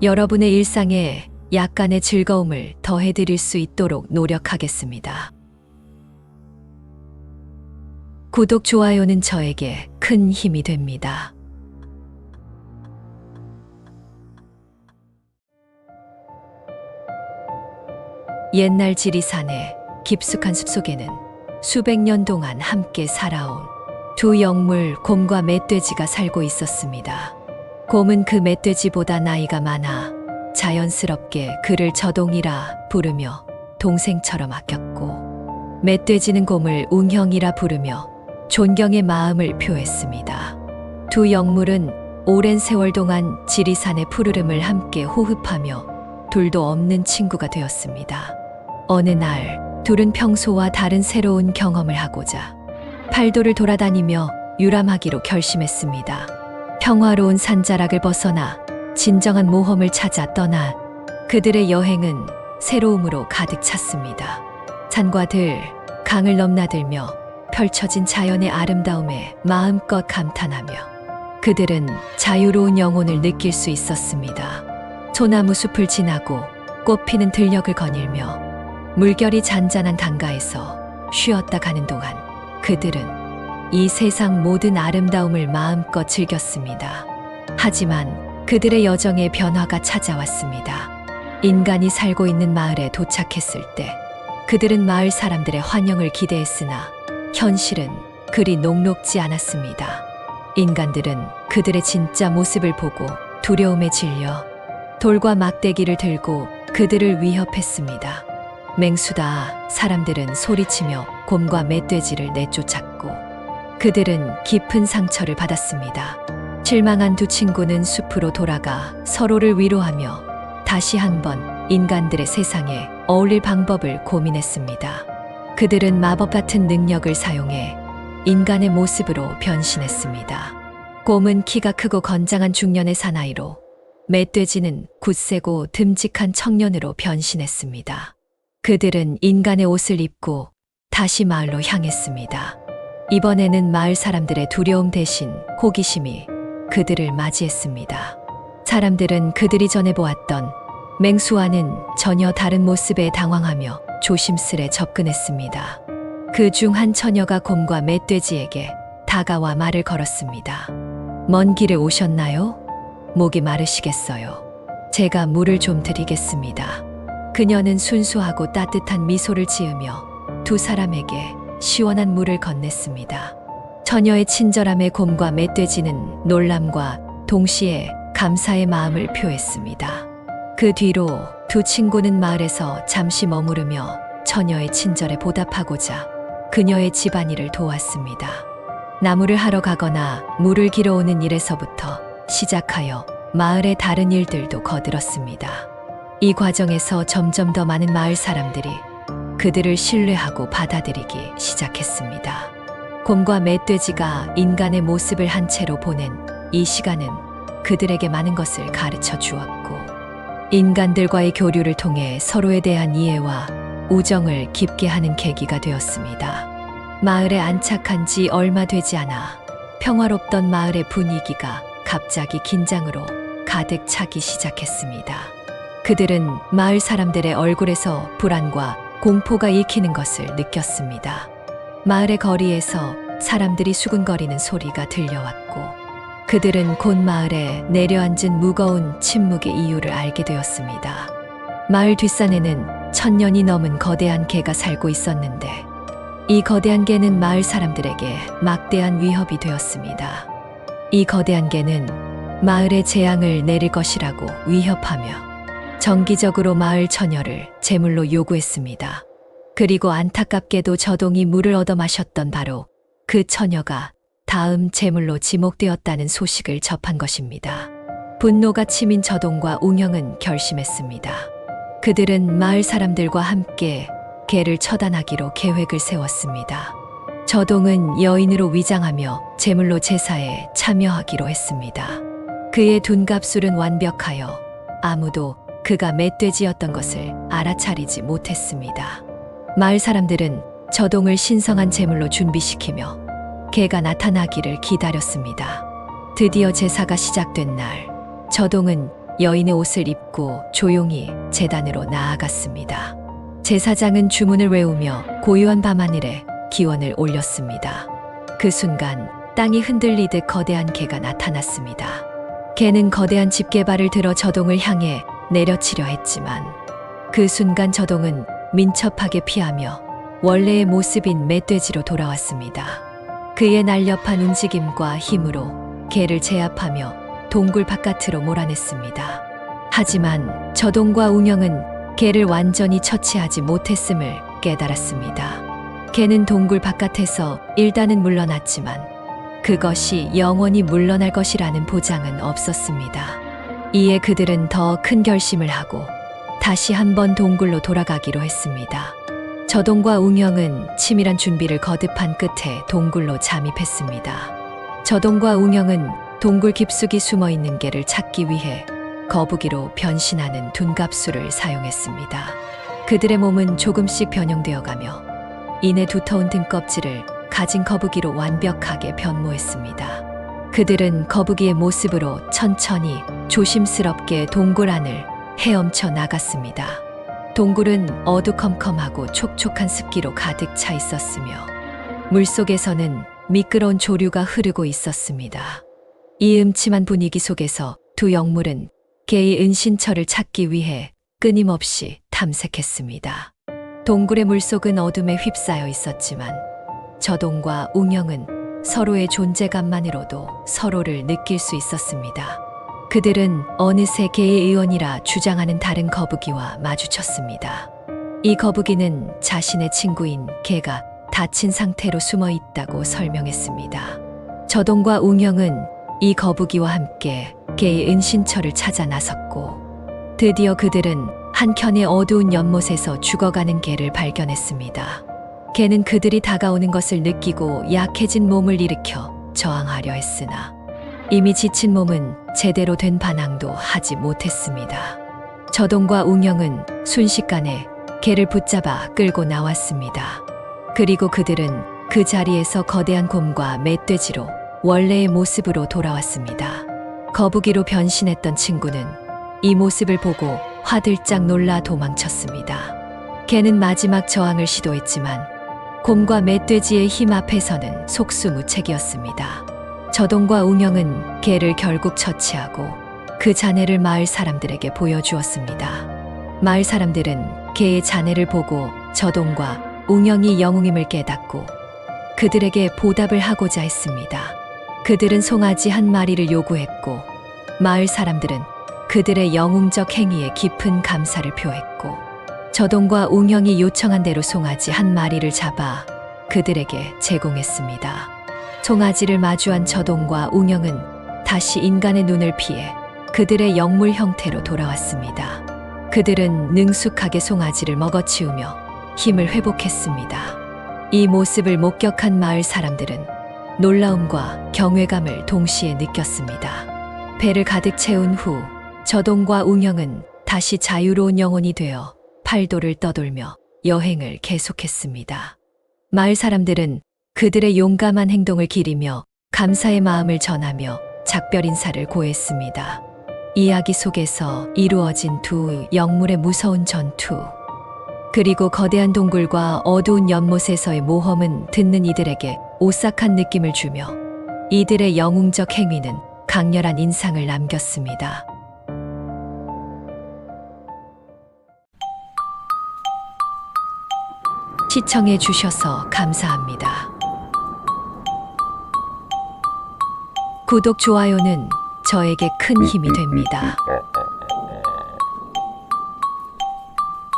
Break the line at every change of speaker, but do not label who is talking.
여러분의 일상에 약간의 즐거움을 더해드릴 수 있도록 노력하겠습니다. 구독, 좋아요는 저에게 큰 힘이 됩니다. 옛날 지리산의 깊숙한 숲속에는 수백 년 동안 함께 살아온 두 영물, 곰과 멧돼지가 살고 있었습니다. 곰은 그 멧돼지보다 나이가 많아 자연스럽게 그를 저동이라 부르며 동생처럼 아꼈고, 멧돼지는 곰을 웅형이라 부르며 존경의 마음을 표했습니다. 두 영물은 오랜 세월 동안 지리산의 푸르름을 함께 호흡하며 둘도 없는 친구가 되었습니다. 어느 날 둘은 평소와 다른 새로운 경험을 하고자 팔도를 돌아다니며 유람하기로 결심했습니다. 평화로운 산자락을 벗어나 진정한 모험을 찾아 떠난 그들의 여행은 새로움으로 가득 찼습니다. 산과 들, 강을 넘나들며 펼쳐진 자연의 아름다움에 마음껏 감탄하며 그들은 자유로운 영혼을 느낄 수 있었습니다. 소나무 숲을 지나고 꽃피는 들녘을 거닐며 물결이 잔잔한 강가에서 쉬었다 가는 동안 그들은 이 세상 모든 아름다움을 마음껏 즐겼습니다. 하지만 그들의 여정에 변화가 찾아왔습니다. 인간이 살고 있는 마을에 도착했을 때 그들은 마을 사람들의 환영을 기대했으나 현실은 그리 녹록지 않았습니다. 인간들은 그들의 진짜 모습을 보고 두려움에 질려 돌과 막대기를 들고 그들을 위협했습니다. 맹수다, 사람들은 소리치며 곰과 멧돼지를 내쫓았고 그들은 깊은 상처를 받았습니다. 실망한 두 친구는 숲으로 돌아가 서로를 위로하며 다시 한번 인간들의 세상에 어울릴 방법을 고민했습니다. 그들은 마법 같은 능력을 사용해 인간의 모습으로 변신했습니다. 곰은 키가 크고 건장한 중년의 사나이로, 멧돼지는 굳세고 듬직한 청년으로 변신했습니다. 그들은 인간의 옷을 입고 다시 마을로 향했습니다. 이번에는 마을 사람들의 두려움 대신 호기심이 그들을 맞이했습니다. 사람들은 그들이 전에 보았던 맹수와는 전혀 다른 모습에 당황하며 조심스레 접근했습니다. 그 중 한 처녀가 곰과 멧돼지에게 다가와 말을 걸었습니다. 먼 길을 오셨나요? 목이 마르시겠어요. 제가 물을 좀 드리겠습니다. 그녀는 순수하고 따뜻한 미소를 지으며 두 사람에게 시원한 물을 건넸습니다. 처녀의 친절함에 곰과 멧돼지는 놀람과 동시에 감사의 마음을 표했습니다. 그 뒤로 두 친구는 마을에서 잠시 머무르며 처녀의 친절에 보답하고자 그녀의 집안일을 도왔습니다. 나무를 하러 가거나 물을 길어오는 일에서부터 시작하여 마을의 다른 일들도 거들었습니다. 이 과정에서 점점 더 많은 마을 사람들이 그들을 신뢰하고 받아들이기 시작했습니다. 곰과 멧돼지가 인간의 모습을 한 채로 보낸 이 시간은 그들에게 많은 것을 가르쳐 주었고, 인간들과의 교류를 통해 서로에 대한 이해와 우정을 깊게 하는 계기가 되었습니다. 마을에 안착한 지 얼마 되지 않아 평화롭던 마을의 분위기가 갑자기 긴장으로 가득 차기 시작했습니다. 그들은 마을 사람들의 얼굴에서 불안과 공포가 읽히는 것을 느꼈습니다. 마을의 거리에서 사람들이 수군거리는 소리가 들려왔고 그들은 곧 마을에 내려앉은 무거운 침묵의 이유를 알게 되었습니다. 마을 뒷산에는 1000년이 넘은 거대한 개가 살고 있었는데 이 거대한 개는 마을 사람들에게 막대한 위협이 되었습니다. 이 거대한 개는 마을에 재앙을 내릴 것이라고 위협하며 정기적으로 마을 처녀를 제물로 요구했습니다. 그리고 안타깝게도 저동이 물을 얻어 마셨던 바로 그 처녀가 다음 제물로 지목되었다는 소식을 접한 것입니다. 분노가 치민 저동과 웅형은 결심했습니다. 그들은 마을 사람들과 함께 개를 처단하기로 계획을 세웠습니다. 저동은 여인으로 위장하며 제물로 제사에 참여하기로 했습니다. 그의 둔갑술은 완벽하여 아무도 그가 멧돼지였던 것을 알아차리지 못했습니다. 마을 사람들은 저동을 신성한 제물로 준비시키며 개가 나타나기를 기다렸습니다. 드디어 제사가 시작된 날, 저동은 여인의 옷을 입고 조용히 제단으로 나아갔습니다. 제사장은 주문을 외우며 고요한 밤하늘에 기원을 올렸습니다. 그 순간 땅이 흔들리듯 거대한 개가 나타났습니다. 개는 거대한 집게발을 들어 저동을 향해 내려치려 했지만 그 순간 저동은 민첩하게 피하며 원래의 모습인 멧돼지로 돌아왔습니다. 그의 날렵한 움직임과 힘으로 개를 제압하며 동굴 바깥으로 몰아냈습니다. 하지만 저동과 웅영은 개를 완전히 처치하지 못했음을 깨달았습니다. 개는 동굴 바깥에서 일단은 물러났지만 그것이 영원히 물러날 것이라는 보장은 없었습니다. 이에 그들은 더 큰 결심을 하고 다시 한번 동굴로 돌아가기로 했습니다. 저동과 웅영은 치밀한 준비를 거듭한 끝에 동굴로 잠입했습니다. 저동과 웅영은 동굴 깊숙이 숨어 있는 개를 찾기 위해 거북이로 변신하는 둔갑술을 사용했습니다. 그들의 몸은 조금씩 변형되어 가며 이내 두터운 등껍질을 가진 거북이로 완벽하게 변모했습니다. 그들은 거북이의 모습으로 천천히 조심스럽게 동굴 안을 헤엄쳐 나갔습니다. 동굴은 어두컴컴하고 촉촉한 습기로 가득 차 있었으며 물속에서는 미끄러운 조류가 흐르고 있었습니다. 이 음침한 분위기 속에서 두 영물은 개의 은신처를 찾기 위해 끊임없이 탐색했습니다. 동굴의 물속은 어둠에 휩싸여 있었지만 저동과 웅영은 서로의 존재감만으로도 서로를 느낄 수 있었습니다. 그들은 어느새 개의 의원이라 주장하는 다른 거북이와 마주쳤습니다. 이 거북이는 자신의 친구인 개가 다친 상태로 숨어 있다고 설명했습니다. 저동과 웅영은 이 거북이와 함께 개의 은신처를 찾아 나섰고 드디어 그들은 한켠의 어두운 연못에서 죽어가는 개를 발견했습니다. 개는 그들이 다가오는 것을 느끼고 약해진 몸을 일으켜 저항하려 했으나 이미 지친 몸은 제대로 된 반항도 하지 못했습니다. 저동과 웅영은 순식간에 개를 붙잡아 끌고 나왔습니다. 그리고 그들은 그 자리에서 거대한 곰과 멧돼지로 원래의 모습으로 돌아왔습니다. 거북이로 변신했던 친구는 이 모습을 보고 화들짝 놀라 도망쳤습니다. 개는 마지막 저항을 시도했지만 곰과 멧돼지의 힘 앞에서는 속수무책이었습니다. 저동과 웅영은 개를 결국 처치하고 그 잔해를 마을 사람들에게 보여주었습니다. 마을 사람들은 개의 잔해를 보고 저동과 웅영이 영웅임을 깨닫고 그들에게 보답을 하고자 했습니다. 그들은 송아지 한 마리를 요구했고 마을 사람들은 그들의 영웅적 행위에 깊은 감사를 표했고 저동과 웅영이 요청한 대로 송아지 한 마리를 잡아 그들에게 제공했습니다. 송아지를 마주한 저동과 웅영은 다시 인간의 눈을 피해 그들의 영물 형태로 돌아왔습니다. 그들은 능숙하게 송아지를 먹어치우며 힘을 회복했습니다. 이 모습을 목격한 마을 사람들은 놀라움과 경외감을 동시에 느꼈습니다. 배를 가득 채운 후 저동과 웅영은 다시 자유로운 영혼이 되어 팔도를 떠돌며 여행을 계속했습니다. 마을 사람들은 그들의 용감한 행동을 기리며 감사의 마음을 전하며 작별 인사를 고했습니다. 이야기 속에서 이루어진 두 영물의 무서운 전투, 그리고 거대한 동굴과 어두운 연못에서의 모험은 듣는 이들에게 오싹한 느낌을 주며 이들의 영웅적 행위는 강렬한 인상을 남겼습니다. 시청해 주셔서 감사합니다. 구독, 좋아요는 저에게 큰 힘이 됩니다.